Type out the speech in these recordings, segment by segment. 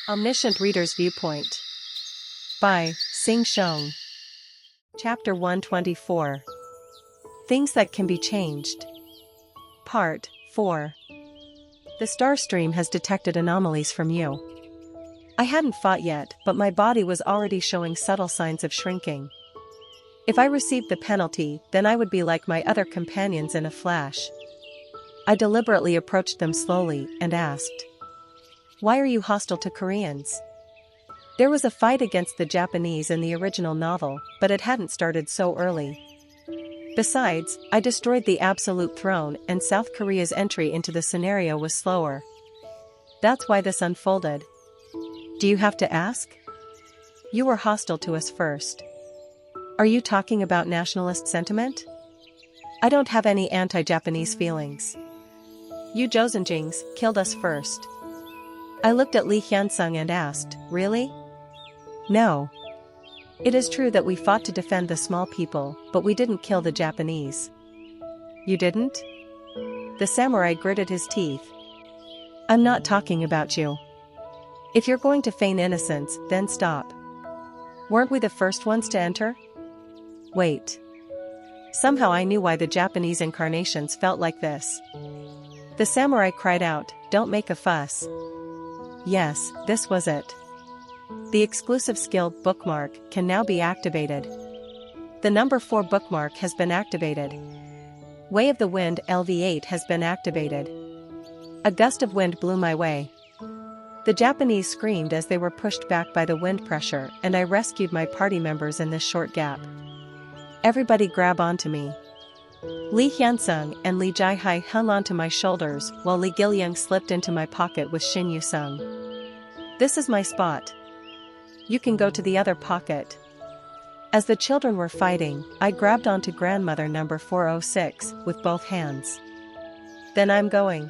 Omniscient Reader's Viewpoint by Sing Shong. Chapter 124. Things That Can Be Changed. Part 4. The star stream has detected anomalies from you. I hadn't fought yet, but my body was already showing subtle signs of shrinking. If I received the penalty, then I would be like my other companions in a flash. I deliberately approached them slowly and asked, "Why are you hostile to Koreans?" There was a fight against the Japanese in the original novel, but it hadn't started so early. Besides, I destroyed the Absolute Throne and South Korea's entry into the scenario was slower. That's why this unfolded. Do you have to ask? You were hostile to us first. Are you talking about nationalist sentiment? I don't have any anti-Japanese feelings. You Joseonjings killed us first. I looked at Lee Hyun-sung and asked, "Really?" "No. It is true that we fought to defend the small people, but we didn't kill the Japanese." "You didn't?" The samurai gritted his teeth. "I'm not talking about you. If you're going to feign innocence, then stop. Weren't we the first ones to enter?" Wait. Somehow I knew why the Japanese incarnations felt like this. The samurai cried out, "Don't make a fuss." Yes, this was it. The exclusive skill bookmark can now be activated. The number 4 bookmark has been activated. Way of the Wind LV8 has been activated. A gust of wind blew my way. The Japanese screamed as they were pushed back by the wind pressure, and I rescued my party members in this short gap. Everybody grab onto me. Lee Hyun-sung and Lee Jae-hai hung onto my shoulders while Lee Gil-young slipped into my pocket with Shin Yu-sung. "This is my spot. You can go to the other pocket." As the children were fighting, I grabbed onto grandmother number 406 with both hands. "Then I'm going."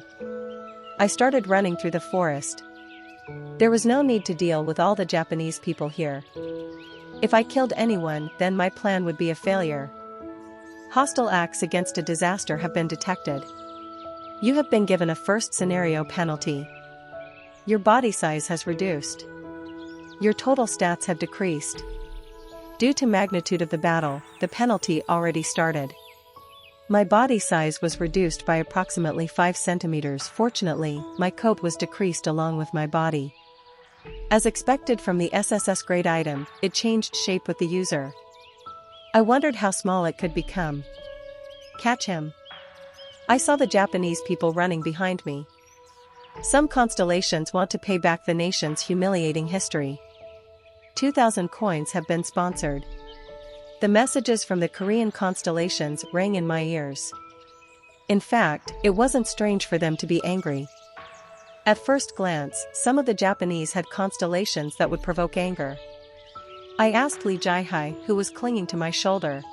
I started running through the forest. There was no need to deal with all the Japanese people here. If I killed anyone, then my plan would be a failure. Hostile acts against a disaster have been detected. You have been given a first scenario penalty. Your body size has reduced. Your total stats have decreased. Due to magnitude of the battle, the penalty already started. My body size was reduced by approximately 5 centimeters. Fortunately, my coat was decreased along with my body. As expected from the SSS grade item, it changed shape with the user. I wondered how small it could become. Catch him. I saw the Japanese people running behind me. Some constellations want to pay back the nation's humiliating history. 2,000 coins have been sponsored. The messages from the Korean constellations rang in my ears. In fact, it wasn't strange for them to be angry. At first glance, some of the Japanese had constellations that would provoke anger. I asked Lee Jae-hai, who was clinging to my shoulder,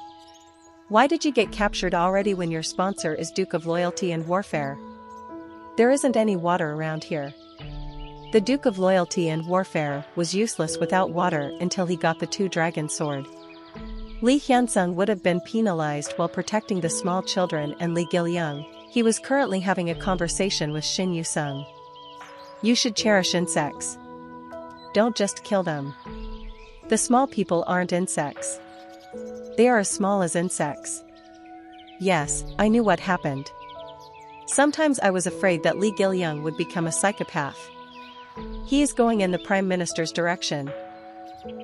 "Why did you get captured already when your sponsor is Duke of Loyalty and Warfare? There isn't any water around here." The Duke of Loyalty and Warfare was useless without water until he got the 2-dragon sword. Lee Hyun-sung would have been penalized while protecting the small children and Lee Gil-young. He was currently having a conversation with Shin Yu-sung. "You should cherish insects. Don't just kill them. The small people aren't insects. They are as small as insects." Yes, I knew what happened. Sometimes I was afraid that Lee Gil-young would become a psychopath. He is going in the Prime Minister's direction.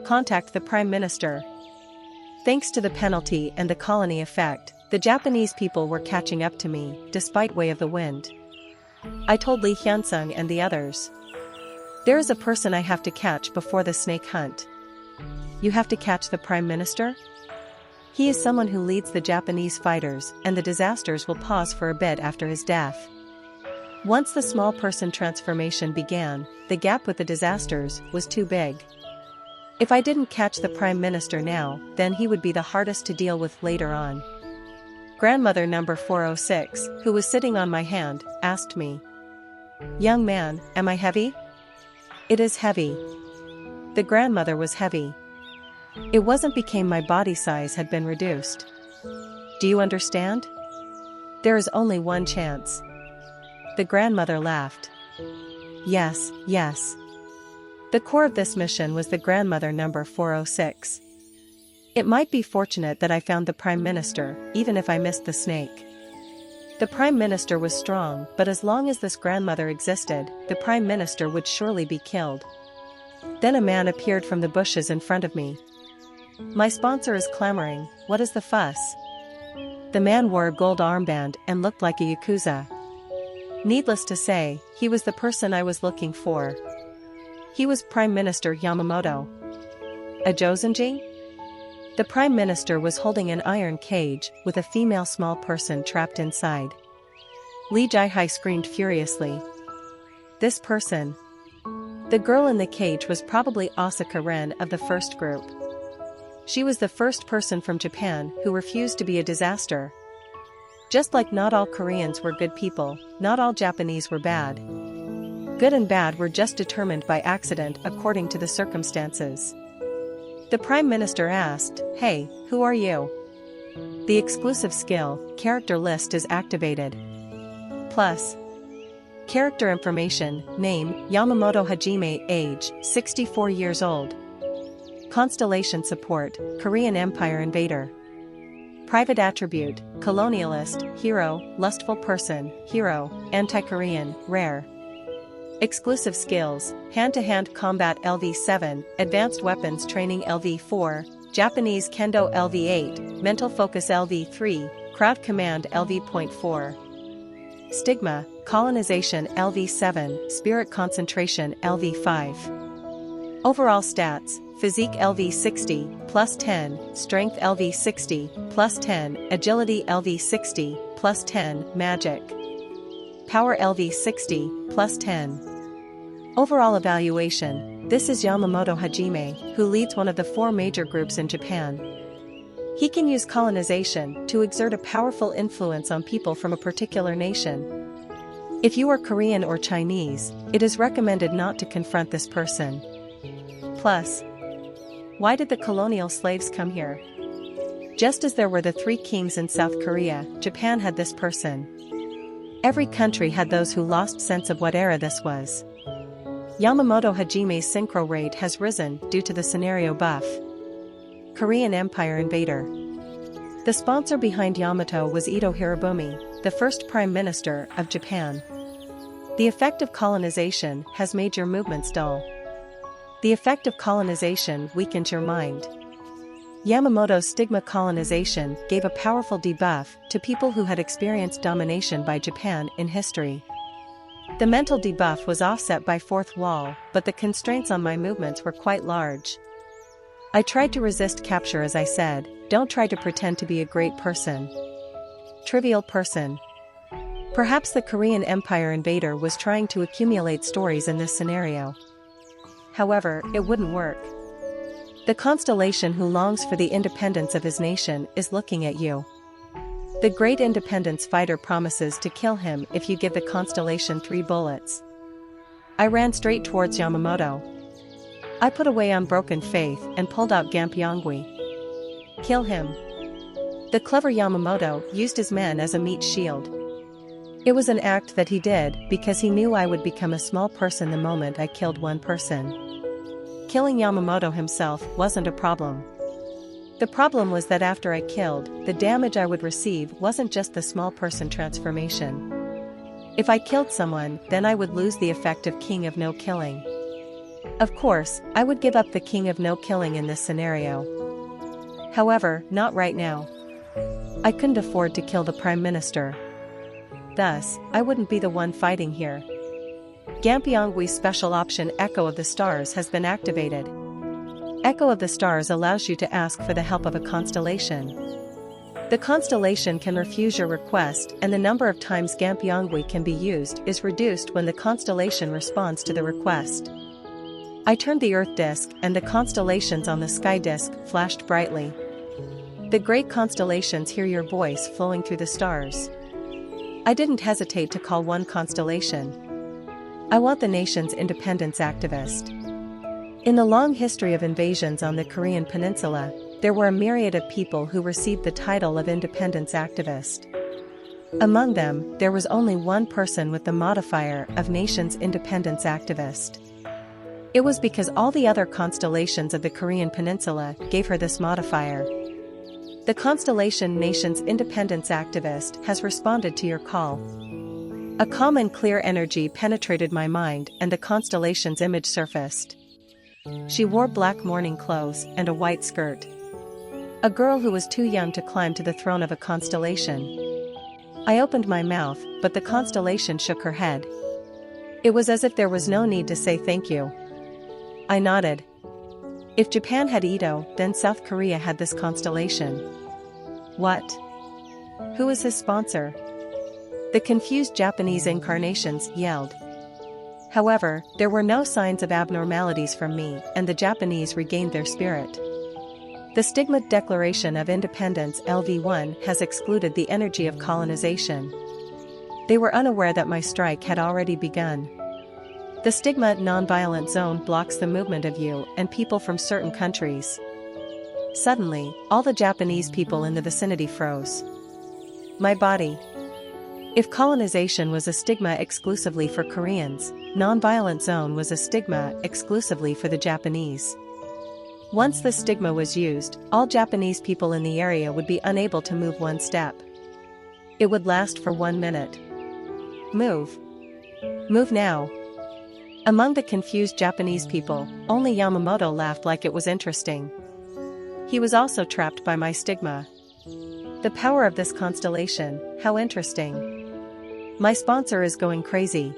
Contact the Prime Minister. Thanks to the penalty and the colony effect, the Japanese people were catching up to me, despite Way of the Wind. I told Lee Hyun-sung and the others. "There is a person I have to catch before the snake hunt." "You have to catch the Prime Minister?" "He is someone who leads the Japanese fighters, and the disasters will pause for a bit after his death." Once the small person transformation began, the gap with the disasters was too big. If I didn't catch the Prime Minister now, then he would be the hardest to deal with later on. Grandmother number 406, who was sitting on my hand, asked me, "Young man, am I heavy?" "It is heavy." The grandmother was heavy. It wasn't because my body size had been reduced. Do you understand? There is only one chance. The grandmother laughed. Yes, yes. The core of this mission was the grandmother number 406. It might be fortunate that I found the Prime Minister, even if I missed the snake. The Prime Minister was strong, but as long as this grandmother existed, the Prime Minister would surely be killed. Then a man appeared from the bushes in front of me. My sponsor is clamoring, what is the fuss? The man wore a gold armband and looked like a yakuza. Needless to say, he was the person I was looking for. He was Prime Minister Yamamoto. A Josenji? The Prime Minister was holding an iron cage with a female small person trapped inside. Li Jihai screamed furiously. This person. The girl in the cage was probably Asaka Ren of the first group. She was the first person from Japan who refused to be a disaster. Just like not all Koreans were good people, not all Japanese were bad. Good and bad were just determined by accident according to the circumstances. The Prime Minister asked, "Hey, who are you?" The exclusive skill, character list is activated. Plus. Character information, name, Yamamoto Hajime, age, 64 years old. Constellation support, Korean Empire invader. Private attribute, colonialist, hero, lustful person, hero, anti-Korean, rare. Exclusive skills, hand-to-hand combat LV7, advanced weapons training LV4, Japanese kendo LV8, mental focus LV3, crowd command LV.4. Stigma, colonization LV7, spirit concentration LV5. Overall stats, physique LV60, plus 10, strength LV60, plus 10, agility LV60, plus 10, magic. Power LV60, plus 10. Overall evaluation, this is Yamamoto Hajime, who leads one of the 4 major groups in Japan. He can use colonization to exert a powerful influence on people from a particular nation. If you are Korean or Chinese, it is recommended not to confront this person. Plus, why did the colonial slaves come here? Just as there were the 3 kings in South Korea, Japan had this person. Every country had those who lost sense of what era this was. Yamamoto Hajime's synchro rate has risen due to the scenario buff. Korean Empire invader. The sponsor behind Yamato was Ito Hirobumi, the first Prime Minister of Japan. The effect of colonization has made your movements dull. The effect of colonization weakens your mind. Yamamoto's stigma colonization gave a powerful debuff to people who had experienced domination by Japan in history. The mental debuff was offset by fourth wall, but the constraints on my movements were quite large. I tried to resist capture as I said, don't try to pretend to be a great person. Trivial person. Perhaps the Korean Empire invader was trying to accumulate stories in this scenario. However, it wouldn't work. The constellation who longs for the independence of his nation is looking at you. The great independence fighter promises to kill him if you give the constellation 3 bullets. I ran straight towards Yamamoto. I put away unbroken faith and pulled out Gampyongwi. Kill him. The clever Yamamoto used his men as a meat shield. It was an act that he did because he knew I would become a small person the moment I killed one person. Killing Yamamoto himself wasn't a problem. The problem was that after I killed, the damage I would receive wasn't just the small person transformation. If I killed someone, then I would lose the effect of King of No Killing. Of course, I would give up the King of No Killing in this scenario. However, not right now. I couldn't afford to kill the Prime Minister. Thus, I wouldn't be the one fighting here. Gampyongwi's special option Echo of the Stars has been activated. Echo of the Stars allows you to ask for the help of a constellation. The constellation can refuse your request, and the number of times Gampyongwi can be used is reduced when the constellation responds to the request. I turned the Earth disk and the constellations on the sky disk flashed brightly. The great constellations hear your voice flowing through the stars. I didn't hesitate to call one constellation. I want the nation's independence activist. In the long history of invasions on the Korean peninsula, there were a myriad of people who received the title of independence activist. Among them, there was only one person with the modifier of nation's independence activist. It was because all the other constellations of the Korean peninsula gave her this modifier. The Constellation Nation's independence activist has responded to your call. A calm and clear energy penetrated my mind and the constellation's image surfaced. She wore black mourning clothes and a white skirt. A girl who was too young to climb to the throne of a constellation. I opened my mouth, but the constellation shook her head. It was as if there was no need to say thank you. I nodded. If Japan had Ito, then South Korea had this constellation. What? Who is his sponsor? The confused Japanese incarnations yelled. However, there were no signs of abnormalities from me, and the Japanese regained their spirit. The Stigma Declaration of Independence LV1 has excluded the energy of colonization. They were unaware that my strike had already begun. The Stigma Nonviolent Zone blocks the movement of you and people from certain countries. Suddenly, all the Japanese people in the vicinity froze. My body. If colonization was a stigma exclusively for Koreans, Nonviolent Zone was a stigma exclusively for the Japanese. Once the stigma was used, all Japanese people in the area would be unable to move one step. It would last for 1 minute. Move. Move now. Among the confused Japanese people, only Yamamoto laughed like it was interesting. He was also trapped by my stigma. The power of this constellation, how interesting. My sponsor is going crazy.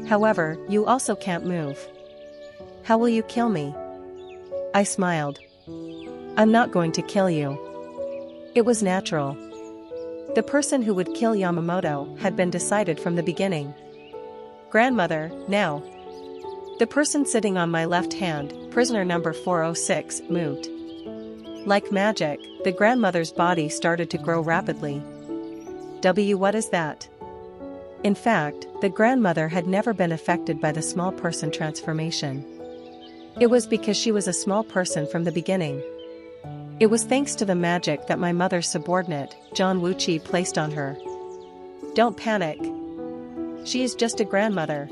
However, you also can't move. How will you kill me? I smiled. I'm not going to kill you. It was natural. The person who would kill Yamamoto had been decided from the beginning. Grandmother, now. The person sitting on my left hand, prisoner number 406, moved. Like magic, the grandmother's body started to grow rapidly. What is that? In fact, the grandmother had never been affected by the small person transformation. It was because she was a small person from the beginning. It was thanks to the magic that my mother's subordinate, John Wuchi, placed on her. Don't panic. She is just a grandmother.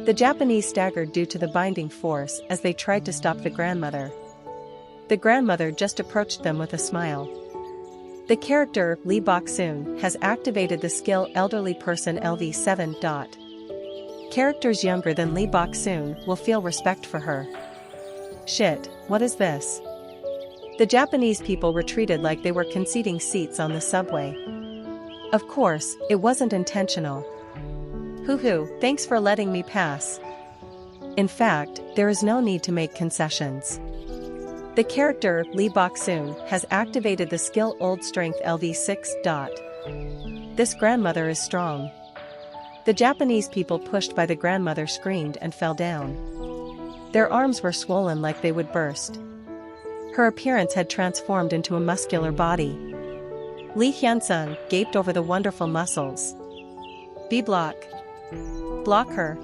The Japanese staggered due to the binding force as they tried to stop the grandmother. The grandmother just approached them with a smile. The character, Lee Bok-soon, has activated the skill Elderly Person LV7. Characters younger than Lee Bok-soon will feel respect for her. Shit, what is this? The Japanese people retreated like they were conceding seats on the subway. Of course, it wasn't intentional. Hoo-hoo, thanks for letting me pass. In fact, there is no need to make concessions. The character, Lee Bok-soon, has activated the skill Old Strength LV6. This grandmother is strong. The Japanese people pushed by the grandmother screamed and fell down. Their arms were swollen like they would burst. Her appearance had transformed into a muscular body. Lee Hyun-sung gaped over the wonderful muscles. B-block. Block her.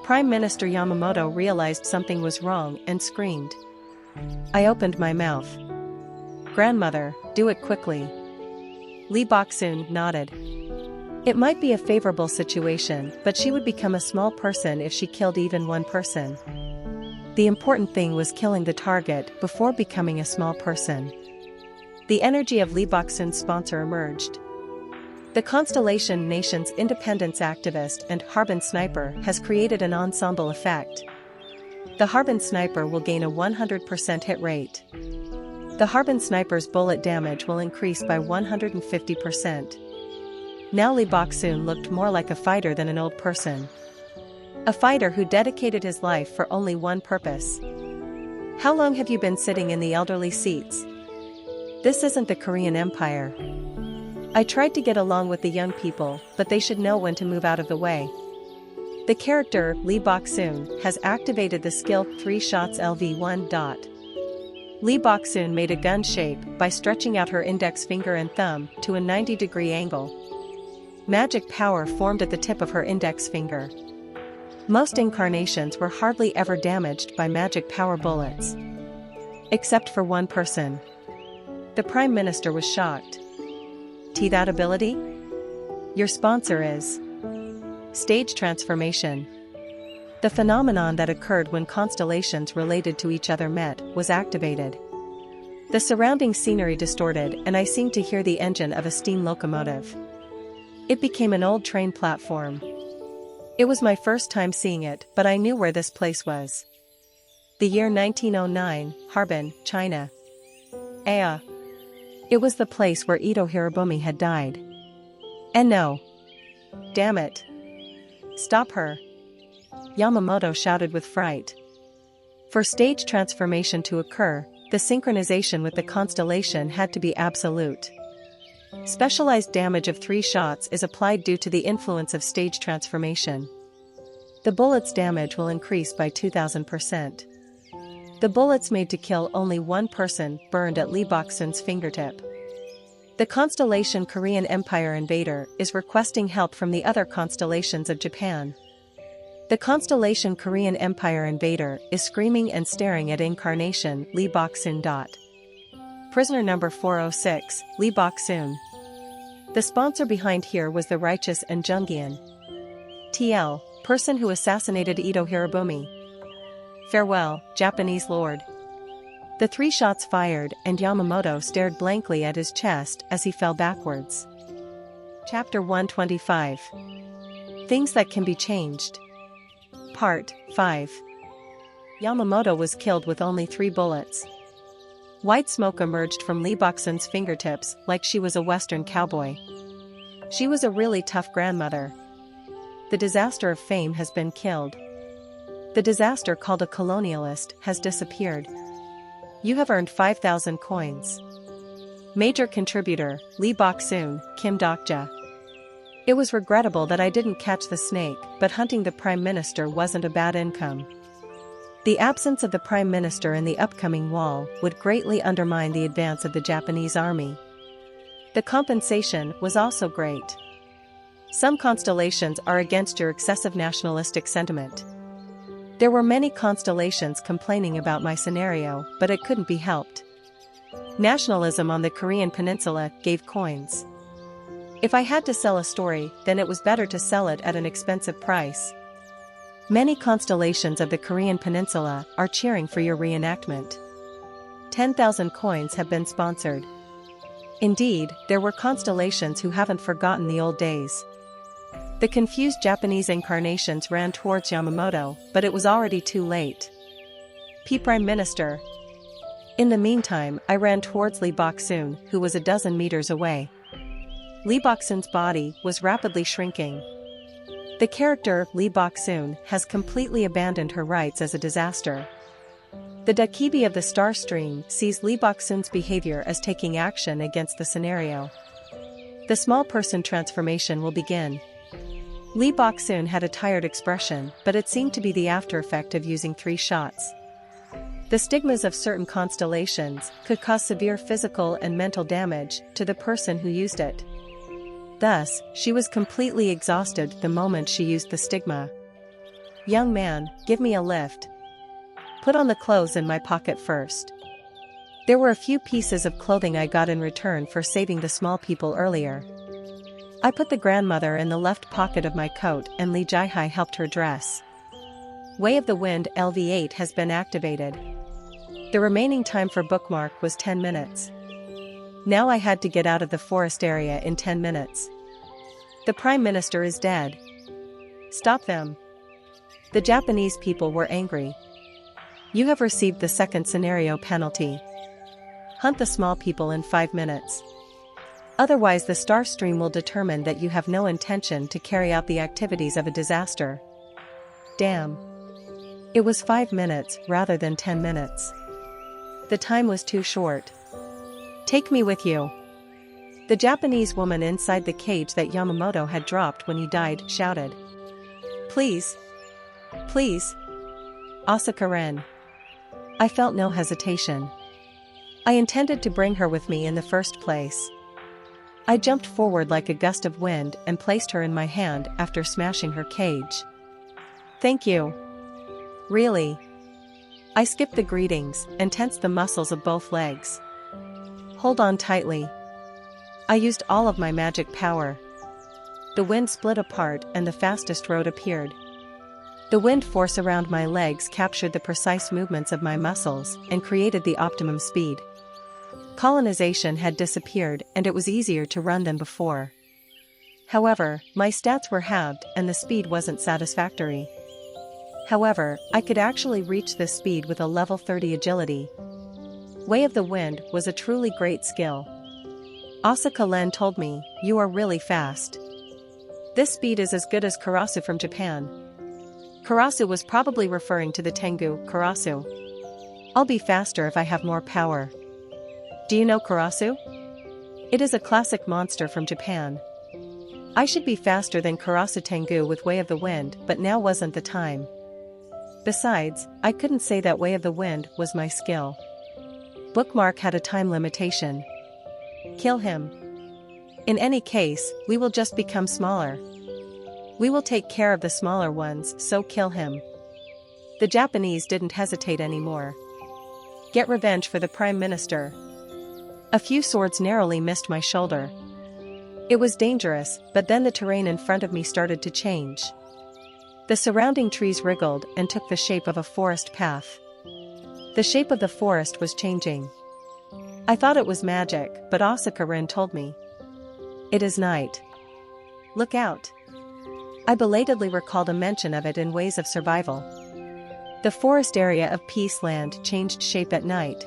Prime Minister Yamamoto realized something was wrong and screamed. I opened my mouth. Grandmother, do it quickly. Lee Bok-soon nodded. It might be a favorable situation, but she would become a small person if she killed even one person. The important thing was killing the target before becoming a small person. The energy of Lee Bok-soon's sponsor emerged. The Constellation Nation's independence activist and Harbin sniper has created an ensemble effect. The Harbin sniper will gain a 100% hit rate. The Harbin sniper's bullet damage will increase by 150%. Now Lee Bok-soon looked more like a fighter than an old person. A fighter who dedicated his life for only one purpose. How long have you been sitting in the elderly seats? This isn't the Korean Empire. I tried to get along with the young people, but they should know when to move out of the way. The character, Lee Bok-soon, has activated the skill 3 shots LV1. Lee Bok-soon made a gun shape by stretching out her index finger and thumb to a 90-degree angle. Magic power formed at the tip of her index finger. Most incarnations were hardly ever damaged by magic power bullets. Except for one person. The Prime Minister was shocked. That ability? Your sponsor is... Stage transformation. The phenomenon that occurred when constellations related to each other met was activated. The surrounding scenery distorted and I seemed to hear the engine of a steam locomotive. It became an old train platform. It was my first time seeing it, but I knew where this place was. The year 1909, Harbin, China. It was the place where Ito Hirobumi had died. And no. Damn it. Stop her. Yamamoto shouted with fright. For stage transformation to occur, the synchronization with the constellation had to be absolute. Specialized damage of 3 shots is applied due to the influence of stage transformation. The bullet's damage will increase by 2000%. The bullets made to kill only one person burned at Lee Bok-sun's fingertip. The constellation Korean Empire Invader is requesting help from the other constellations of Japan. The constellation Korean Empire Invader is screaming and staring at incarnation Lee Bok-sun. Prisoner number 406, Lee Bok-sun. The sponsor behind here was the righteous and Jungian. TL, person who assassinated Ito Hirobumi. Farewell, Japanese lord. The 3 shots fired and Yamamoto stared blankly at his chest as he fell backwards. Chapter 125. Things that can be changed. Part 5. Yamamoto was killed with only 3 bullets. White smoke emerged from Lee Bok-sun's fingertips like she was a Western cowboy. She was a really tough grandmother. The disaster of fame has been killed. The disaster called a colonialist has disappeared. You have earned 5,000 coins. Major contributor, Lee Bok-sun, Kim Dokja. It was regrettable that I didn't catch the snake, but hunting the Prime Minister wasn't a bad income. The absence of the Prime Minister in the upcoming wall would greatly undermine the advance of the Japanese army. The compensation was also great. Some constellations are against your excessive nationalistic sentiment. There were many constellations complaining about my scenario, but it couldn't be helped. Nationalism on the Korean peninsula gave coins. If I had to sell a story, then it was better to sell it at an expensive price. Many constellations of the Korean peninsula are cheering for your reenactment. 10,000 coins have been sponsored. Indeed, there were constellations who haven't forgotten the old days. The confused Japanese incarnations ran towards Yamamoto, but it was already too late. Prime Minister. In the meantime, I ran towards Lee Bok-sun, who was a dozen meters away. Lee Bok-sun's body was rapidly shrinking. The character Lee Bok-sun has completely abandoned her rights as a disaster. The Dakibi of the Star Stream sees Lee Bok-sun's behavior as taking action against the scenario. The small person transformation will begin. Lee Bok-sun had a tired expression, but it seemed to be the after effect of using 3 shots. The stigmas of certain constellations could cause severe physical and mental damage to the person who used it. Thus, she was completely exhausted the moment she used the stigma. Young man, give me a lift. Put on the clothes in my pocket first. There were a few pieces of clothing I got in return for saving the small people earlier. I put the grandmother in the left pocket of my coat and Lee Jai-hai helped her dress. Way of the Wind LV8 has been activated. The remaining time for bookmark was 10 minutes. Now I had to get out of the forest area in 10 minutes. The Prime Minister is dead. Stop them. The Japanese people were angry. You have received the second scenario penalty. Hunt the small people in 5 minutes. Otherwise the Star Stream will determine that you have no intention to carry out the activities of a disaster. Damn. It was 5 minutes rather than 10 minutes. The time was too short. Take me with you. The Japanese woman inside the cage that Yamamoto had dropped when he died shouted. Please. Please. Asaka Ren. I felt no hesitation. I intended to bring her with me in the first place. I jumped forward like a gust of wind and placed her in my hand after smashing her cage. Thank you. Really? I skipped the greetings and tensed the muscles of both legs. Hold on tightly. I used all of my magic power. The wind split apart and the fastest road appeared. The wind force around my legs captured the precise movements of my muscles and created the optimum speed. Colonization had disappeared and it was easier to run than before. However, my stats were halved and the speed wasn't satisfactory. However, I could actually reach this speed with a level 30 agility. Way of the Wind was a truly great skill. Asaka Len told me, "You are really fast. This speed is as good as Karasu from Japan." Karasu was probably referring to the Tengu, Karasu. I'll be faster if I have more power. Do you know Karasu? It is a classic monster from Japan. I should be faster than Karasu Tengu with Way of the Wind, but now wasn't the time. Besides, I couldn't say that Way of the Wind was my skill. Bookmark had a time limitation. Kill him. In any case, we will just become smaller. We will take care of the smaller ones, so kill him. The Japanese didn't hesitate anymore. Get revenge for the Prime Minister. A few swords narrowly missed my shoulder. It was dangerous, but then the terrain in front of me started to change. The surrounding trees wriggled and took the shape of a forest path. The shape of the forest was changing. I thought it was magic, but Asaka Ren told me. It is night. Look out. I belatedly recalled a mention of it in Ways of Survival. The forest area of Peaceland changed shape at night.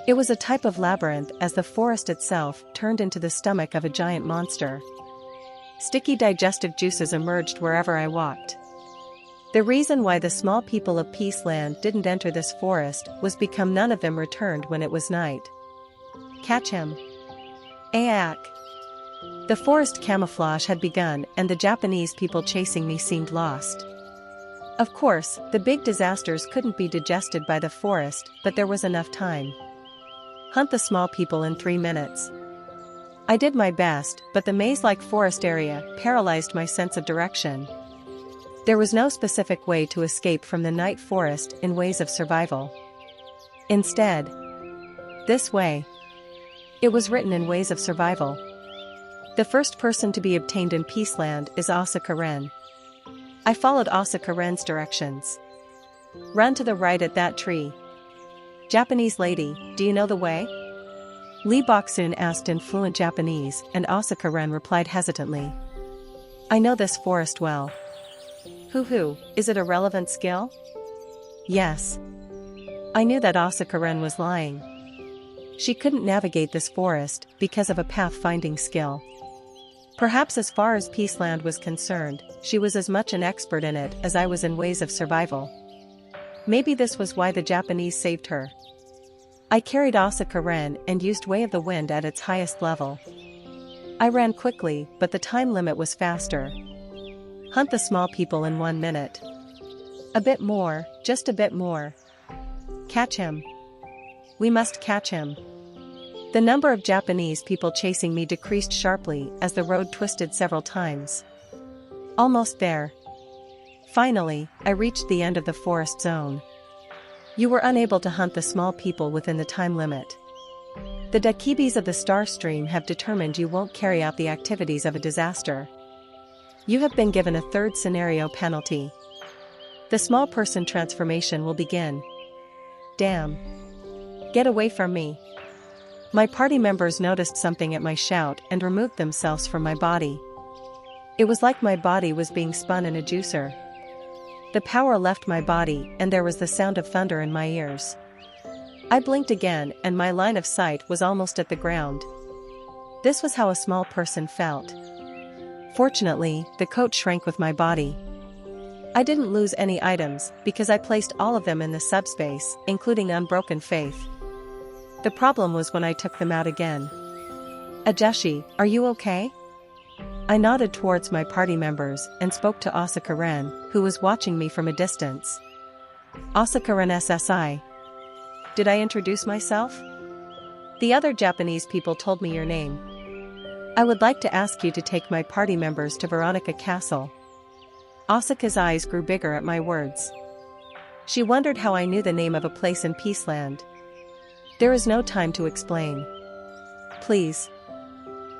It was a type of labyrinth as the forest itself turned into the stomach of a giant monster. Sticky digestive juices emerged wherever I walked. The reason why the small people of Peaceland didn't enter this forest was because none of them returned when it was night. Catch him. Aak. The forest camouflage had begun and the Japanese people chasing me seemed lost. Of course, the big disasters couldn't be digested by the forest, but there was enough time. Hunt the small people in 3 minutes. I did my best, but the maze-like forest area paralyzed my sense of direction. There was no specific way to escape from the night forest in Ways of Survival. Instead, this way. It was written in Ways of Survival. The first person to be obtained in Peaceland is Asaka Ren. I followed Asaka Ren's directions. Run to the right at that tree. Japanese lady, do you know the way? Lee Boksoon asked in fluent Japanese and Asaka Ren replied hesitantly. I know this forest well. Hoo-hoo, is it a relevant skill? Yes. I knew that Asaka Ren was lying. She couldn't navigate this forest because of a path-finding skill. Perhaps as far as Peaceland was concerned, she was as much an expert in it as I was in Ways of Survival. Maybe this was why the Japanese saved her. I carried Asaka Ren and used Way of the Wind at its highest level. I ran quickly, but the time limit was faster. Hunt the small people in 1 minute. A bit more, just a bit more. Catch him. We must catch him. The number of Japanese people chasing me decreased sharply as the road twisted several times. Almost there. Finally, I reached the end of the forest zone. You were unable to hunt the small people within the time limit. The Dakibis of the Star Stream have determined you won't carry out the activities of a disaster. You have been given a third scenario penalty. The small person transformation will begin. Damn. Get away from me. My party members noticed something at my shout and removed themselves from my body. It was like my body was being spun in a juicer. The power left my body and there was the sound of thunder in my ears. I blinked again and my line of sight was almost at the ground. This was how a small person felt. Fortunately, the coat shrank with my body. I didn't lose any items because I placed all of them in the subspace, including Unbroken Faith. The problem was when I took them out again. Ajeshi, are you okay? I nodded towards my party members and spoke to Asaka Ren, who was watching me from a distance. Asaka Ren SSI. Did I introduce myself? The other Japanese people told me your name. I would like to ask you to take my party members to Veronica Castle. Asaka's eyes grew bigger at my words. She wondered how I knew the name of a place in Peaceland. There is no time to explain. Please.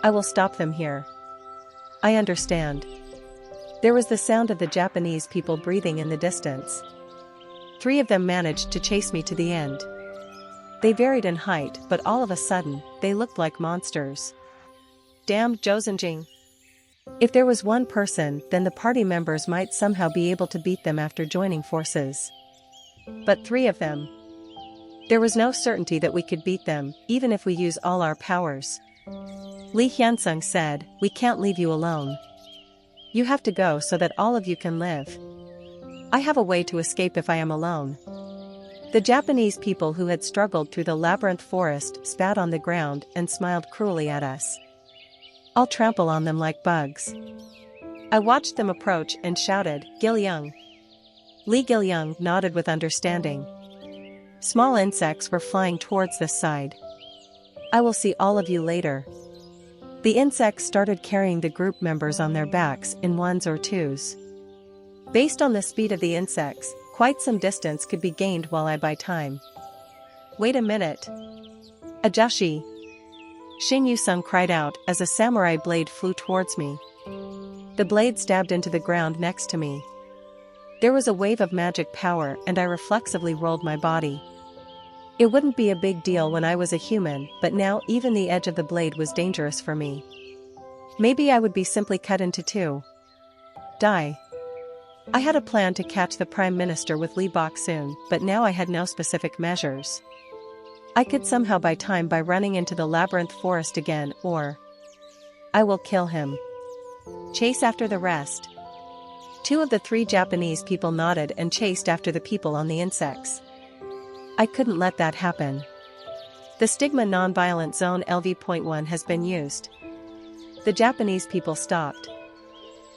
I will stop them here. I understand. There was the sound of the Japanese people breathing in the distance. 3 of them managed to chase me to the end. They varied in height, but all of a sudden, they looked like monsters. Damn Josenjing. If there was one person, then the party members might somehow be able to beat them after joining forces. But 3 of them. There was no certainty that we could beat them, even if we use all our powers. Li Hyansung said, "We can't leave you alone. You have to go so that all of you can live. I have a way to escape if I am alone." The Japanese people who had struggled through the labyrinth forest spat on the ground and smiled cruelly at us. "I'll trample on them like bugs." I watched them approach and shouted, "Gilyung." Li Gilyung nodded with understanding. Small insects were flying towards this side. "I will see all of you later." The insects started carrying the group members on their backs in 1s or 2s. Based on the speed of the insects, quite some distance could be gained while I buy time. "Wait a minute. Ajashi!" Shin Yu-sung cried out as a samurai blade flew towards me. The blade stabbed into the ground next to me. There was a wave of magic power and I reflexively rolled my body. It wouldn't be a big deal when I was a human, but now even the edge of the blade was dangerous for me. Maybe I would be simply cut into 2. Die. I had a plan to catch the Prime Minister with Lee Bok-soon, but now I had no specific measures. I could somehow buy time by running into the labyrinth forest again, or I will kill him. Chase after the rest. 2 of the 3 Japanese people nodded and chased after the people on the insects. I couldn't let that happen. The Stigma Nonviolent Zone LV.1 has been used. The Japanese people stopped.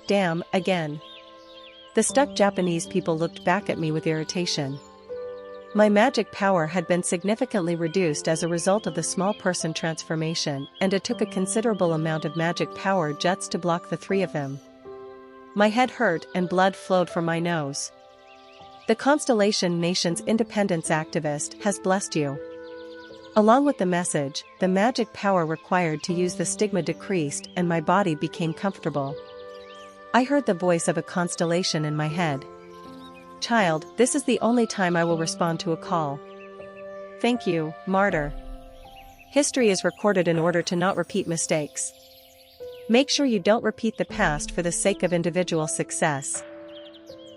Damn, again. The stuck Japanese people looked back at me with irritation. My magic power had been significantly reduced as a result of the small person transformation, and it took a considerable amount of magic power just to block the 3 of them. My head hurt and blood flowed from my nose. The Constellation Nation's independence activist has blessed you. Along with the message, the magic power required to use the stigma decreased and my body became comfortable. I heard the voice of a constellation in my head. "Child, this is the only time I will respond to a call. Thank you, martyr. History is recorded in order to not repeat mistakes. Make sure you don't repeat the past for the sake of individual success."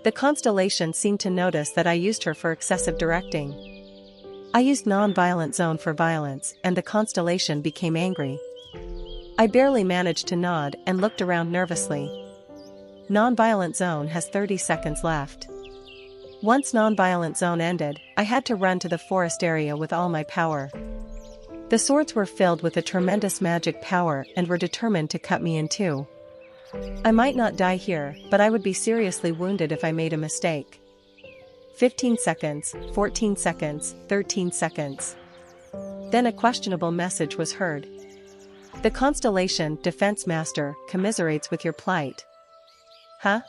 The constellation seemed to notice that I used her for excessive directing. I used non-violent zone for violence, and the constellation became angry. I barely managed to nod and looked around nervously. Non-violent zone has 30 seconds left. Once non-violent zone ended, I had to run to the forest area with all my power. The swords were filled with a tremendous magic power and were determined to cut me in 2. I might not die here, but I would be seriously wounded if I made a mistake. 15 seconds, 14 seconds, 13 seconds. Then a questionable message was heard. "The Constellation Defense Master commiserates with your plight." Huh?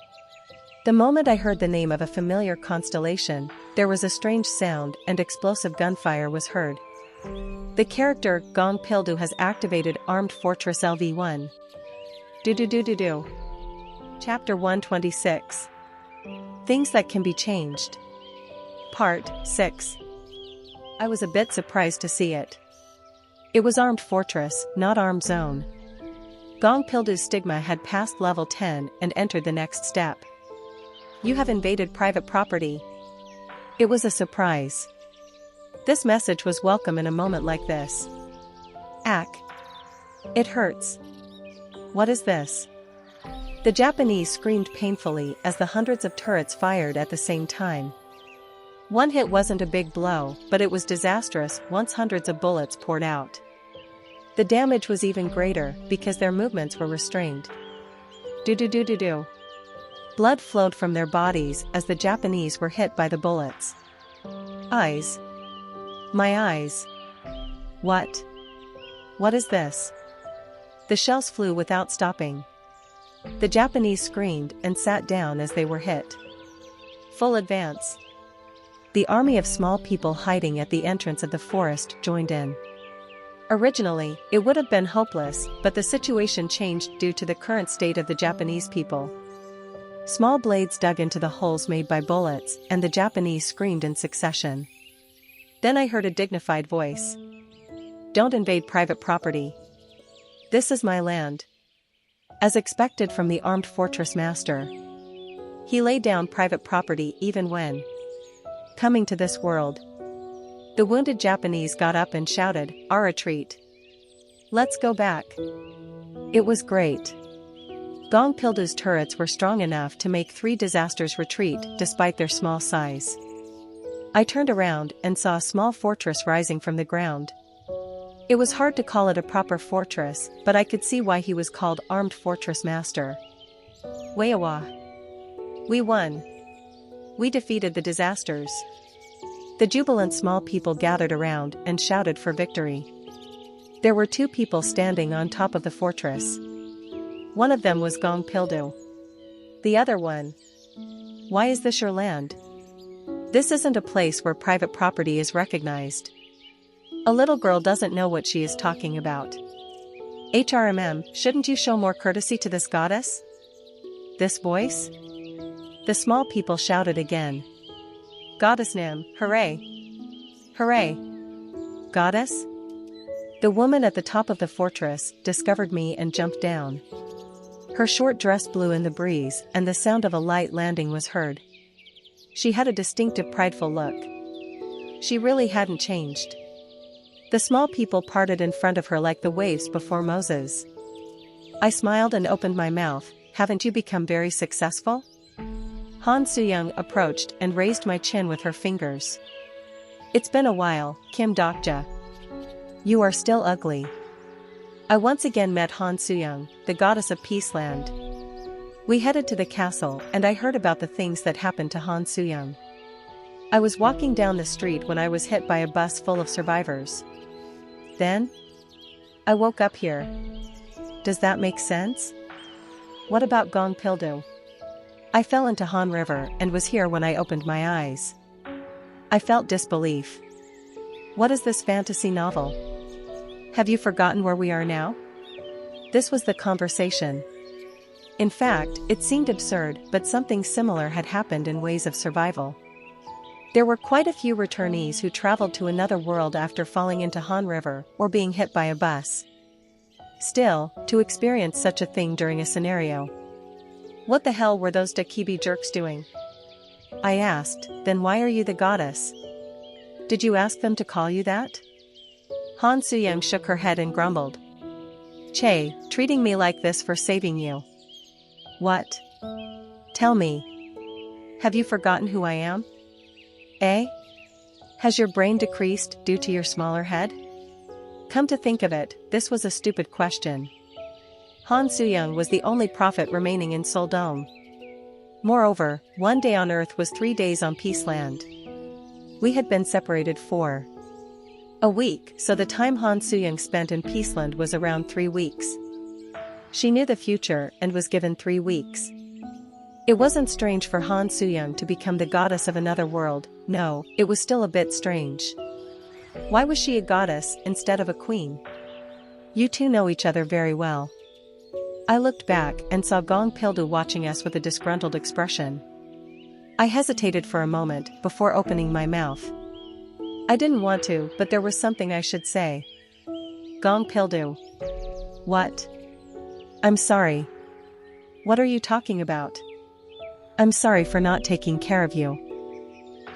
The moment I heard the name of a familiar constellation, there was a strange sound and explosive gunfire was heard. The character Gong Pildu has activated Armed Fortress LV1. Do. Chapter 126. Things that can be changed. Part 6. I was a bit surprised to see it. It was Armed Fortress, not Armed Zone. Gong Pildu's stigma had passed level 10 and entered the next step. "You have invaded private property." It was a surprise. This message was welcome in a moment like this. Ack. It hurts. What is this? The Japanese screamed painfully as the hundreds of turrets fired at the same time. One hit wasn't a big blow, but it was disastrous once hundreds of bullets poured out. The damage was even greater because their movements were restrained. Do. Blood flowed from their bodies as the Japanese were hit by the bullets. Eyes. My eyes. What? What is this? The shells flew without stopping. The Japanese screamed and sat down as they were hit. Full advance. The army of small people hiding at the entrance of the forest joined in. Originally, it would have been hopeless, but the situation changed due to the current state of the Japanese people. Small blades dug into the holes made by bullets, and the Japanese screamed in succession. Then I heard a dignified voice. "Don't invade private property. This is my land." As expected from the armed fortress master, he laid down private property even when coming to this world. The wounded Japanese got up and shouted, "Our retreat. Let's go back." It was great. Gong Pildu's turrets were strong enough to make 3 disasters retreat despite their small size. I turned around and saw a small fortress rising from the ground. It was hard to call it a proper fortress, but I could see why he was called Armed Fortress Master. Wayawa. We won. We defeated the disasters. The jubilant small people gathered around and shouted for victory. There were 2 people standing on top of the fortress. One of them was Gong Pildu. The other one. "Why is this your land? This isn't a place where private property is recognized. A little girl doesn't know what she is talking about. HRMM, shouldn't you show more courtesy to this goddess?" This voice? The small people shouted again. "Goddess Nim, hooray! Hooray! Goddess?" The woman at the top of the fortress discovered me and jumped down. Her short dress blew in the breeze, and the sound of a light landing was heard. She had a distinctive prideful look. She really hadn't changed. The small people parted in front of her like the waves before Moses. I smiled and opened my mouth. "Haven't you become very successful?" Han Soo-young approached and raised my chin with her fingers. "It's been a while, Kim Dokja. You are still ugly." I once again met Han Soo-young, the goddess of Peaceland. We headed to the castle, and I heard about the things that happened to Han Soo-young. I was walking down the street when I was hit by a bus full of survivors. Then I woke up here. Does that make sense? What about Gong Pildu? I fell into Han River and was here when I opened my eyes. I felt disbelief. What is this fantasy novel? Have you forgotten where we are now? This was the conversation. In fact, it seemed absurd, but something similar had happened in Ways of Survival. There were quite a few returnees who traveled to another world after falling into Han River or being hit by a bus. Still, to experience such a thing during a scenario. What the hell were those Dakibi jerks doing? I asked, then why are you the goddess? Did you ask them to call you that? Han Soo-young shook her head and grumbled. Che, treating me like this for saving you. What? Tell me. Have you forgotten who I am? Eh? Has your brain decreased due to your smaller head? Come to think of it, this was a stupid question. Han Soo-young was the only prophet remaining in Seoul Dome. Moreover, 1 day on Earth was 3 days on Peaceland. We had been separated for a week, so the time Han Soo-young spent in Peaceland was around 3 weeks. She knew the future and was given 3 weeks. It wasn't strange for Han Soo-young to become the goddess of another world. No, it was still a bit strange. Why was she a goddess instead of a queen? You two know each other very well. I looked back and saw Gong Pildu watching us with a disgruntled expression. I hesitated for a moment before opening my mouth. I didn't want to, but there was something I should say. Gong Pildu. What? I'm sorry. What are you talking about? I'm sorry for not taking care of you.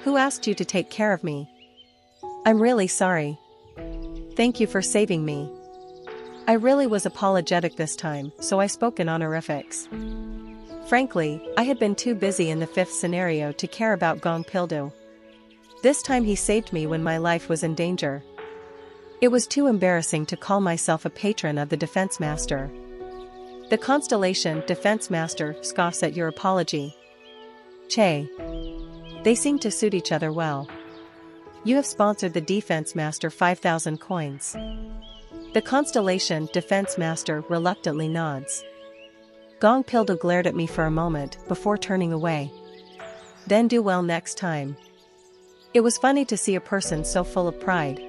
Who asked you to take care of me? I'm really sorry. Thank you for saving me. I really was apologetic this time, so I spoke in honorifics. Frankly, I had been too busy in the 5th scenario to care about Gong Pildu. This time he saved me when my life was in danger. It was too embarrassing to call myself a patron of the Defense Master. The Constellation Defense Master scoffs at your apology. Che. They seem to suit each other well. You have sponsored the Defense Master 5,000 coins. The Constellation Defense Master reluctantly nods. Gong Pildu glared at me for a moment before turning away. Then do well next time. It was funny to see a person so full of pride.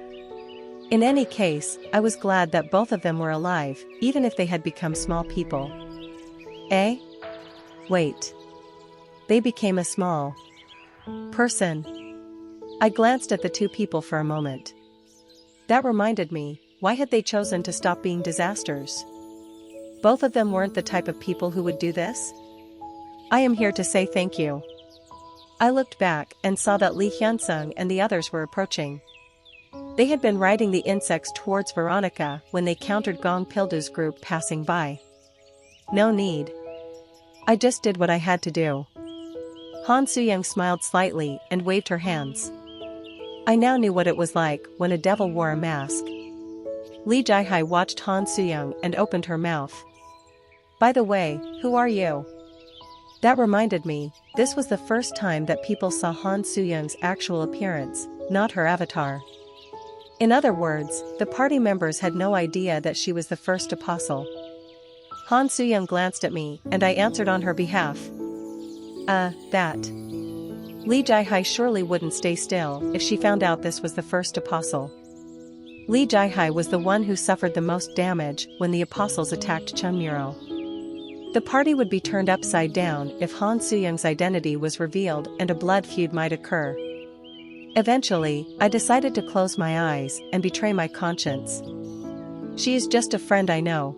In any case, I was glad that both of them were alive, even if they had become small people. Eh? Wait. They became a small person. I glanced at the two people for a moment. That reminded me, why had they chosen to stop being disasters? Both of them weren't the type of people who would do this. I am here to say thank you. I looked back and saw that Li Hyunsung and the others were approaching. They had been riding the insects towards Veronica when they countered Gong Pildu's group passing by. No need. I just did what I had to do. Han Suyang smiled slightly and waved her hands. I now knew what it was like when a devil wore a mask. Li Jihai watched Han Suyang and opened her mouth. By the way, who are you? That reminded me, this was the first time that people saw Han Suyang's actual appearance, not her avatar. In other words, the party members had no idea that she was the first apostle. Han Suyang glanced at me and I answered on her behalf. That. Li Jihai surely wouldn't stay still if she found out this was the first apostle. Li Jihai was the one who suffered the most damage when the apostles attacked Chunmuro. The party would be turned upside down if Han Suyang's identity was revealed and a blood feud might occur. Eventually, I decided to close my eyes and betray my conscience. She is just a friend I know.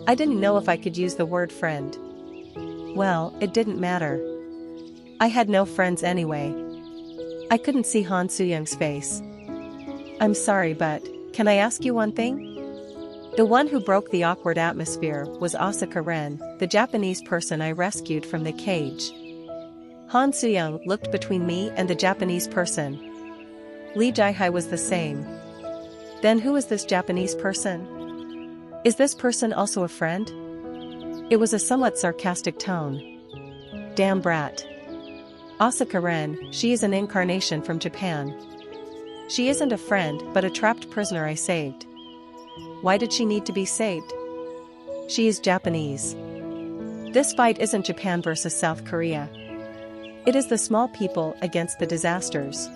I didn't know if I could use the word friend. Well, it didn't matter. I had no friends anyway. I couldn't see Han Suyang's face. I'm sorry, but can I ask you one thing? The one who broke the awkward atmosphere was Asaka Ren, the Japanese person I rescued from the cage. Han Suyang looked between me and the Japanese person. Li Jihai was the same. Then who is this Japanese person? Is this person also a friend? It was a somewhat sarcastic tone. Damn brat. Asaka Ren, she is an incarnation from Japan. She isn't a friend but a trapped prisoner I saved. Why did she need to be saved? She is Japanese. This fight isn't Japan versus South Korea. It is the small people against the disasters.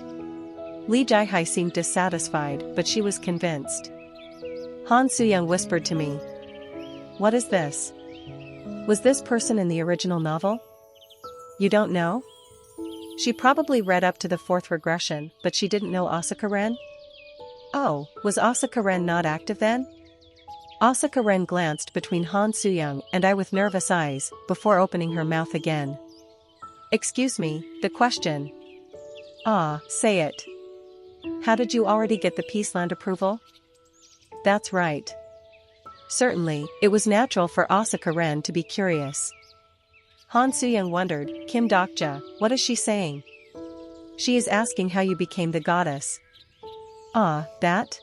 Li Jihai seemed dissatisfied, but she was convinced. Han Suyang whispered to me. What is this? Was this person in the original novel? You don't know? She probably read up to the fourth regression, but she didn't know Asaka Ren? Oh, was Asaka Ren not active then? Asaka Ren glanced between Han Suyang and I with nervous eyes, before opening her mouth again. Excuse me, the question. Say it. How did you already get the Peaceland approval? That's right. Certainly, it was natural for Asaka Ren to be curious. Han Suyang wondered, Kim Dokja, what is she saying? She is asking how you became the goddess. That?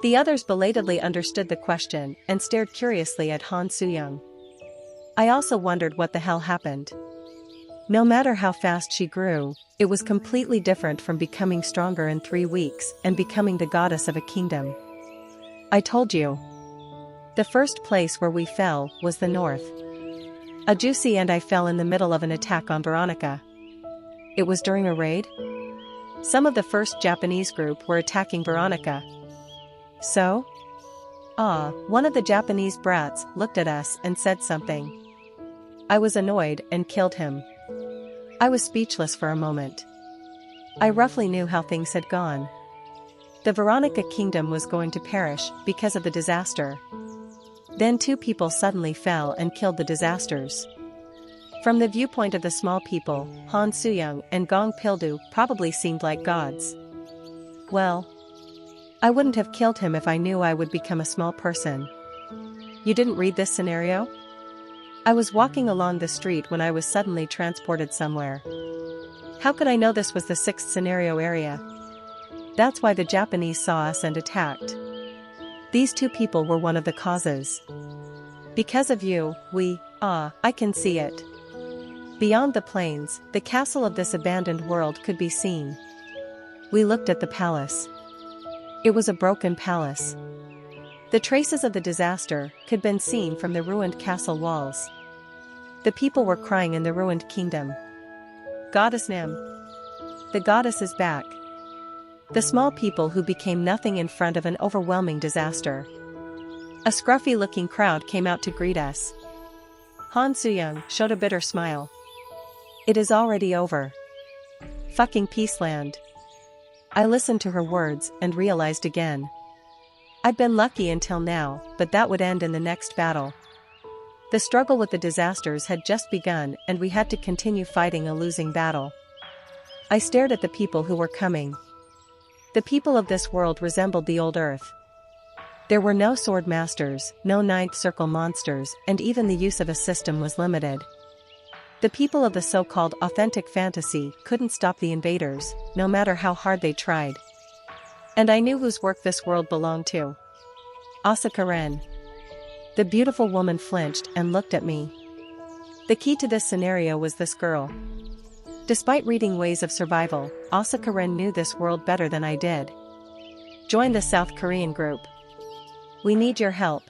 The others belatedly understood the question and stared curiously at Han Suyang. I also wondered what the hell happened. No matter how fast she grew, it was completely different from becoming stronger in 3 weeks and becoming the goddess of a kingdom. I told you. The first place where we fell was the north. Ajusi and I fell in the middle of an attack on Veronica. It was during a raid? Some of the first Japanese group were attacking Veronica. So? One of the Japanese brats looked at us and said something. I was annoyed and killed him. I was speechless for a moment. I roughly knew how things had gone. The Veronica kingdom was going to perish because of the disaster. Then 2 people suddenly fell and killed the disasters. From the viewpoint of the small people, Han Suyang and Gong Pildu probably seemed like gods. Well, I wouldn't have killed him if I knew I would become a small person. You didn't read this scenario? I was walking along the street when I was suddenly transported somewhere. How could I know this was the 6th scenario area? That's why the Japanese saw us and attacked. These 2 people were one of the causes. Because of you, I can see it. Beyond the plains, the castle of this abandoned world could be seen. We looked at the palace. It was a broken palace. The traces of the disaster could be seen from the ruined castle walls. The people were crying in the ruined kingdom. Goddess Nim. The goddess is back. The small people who became nothing in front of an overwhelming disaster. A scruffy-looking crowd came out to greet us. Han Suyang showed a bitter smile. It is already over. Fucking Peaceland. I listened to her words and realized again. I'd been lucky until now, but that would end in the next battle. The struggle with the disasters had just begun and we had to continue fighting a losing battle. I stared at the people who were coming. The people of this world resembled the old Earth. There were no sword masters, no ninth circle monsters, and even the use of a system was limited. The people of the so-called authentic fantasy couldn't stop the invaders, no matter how hard they tried. And I knew whose work this world belonged to. Asuka Ren. The beautiful woman flinched and looked at me. The key to this scenario was this girl. Despite reading Ways of Survival, Asuka Ren knew this world better than I did. Join the South Korean group. We need your help.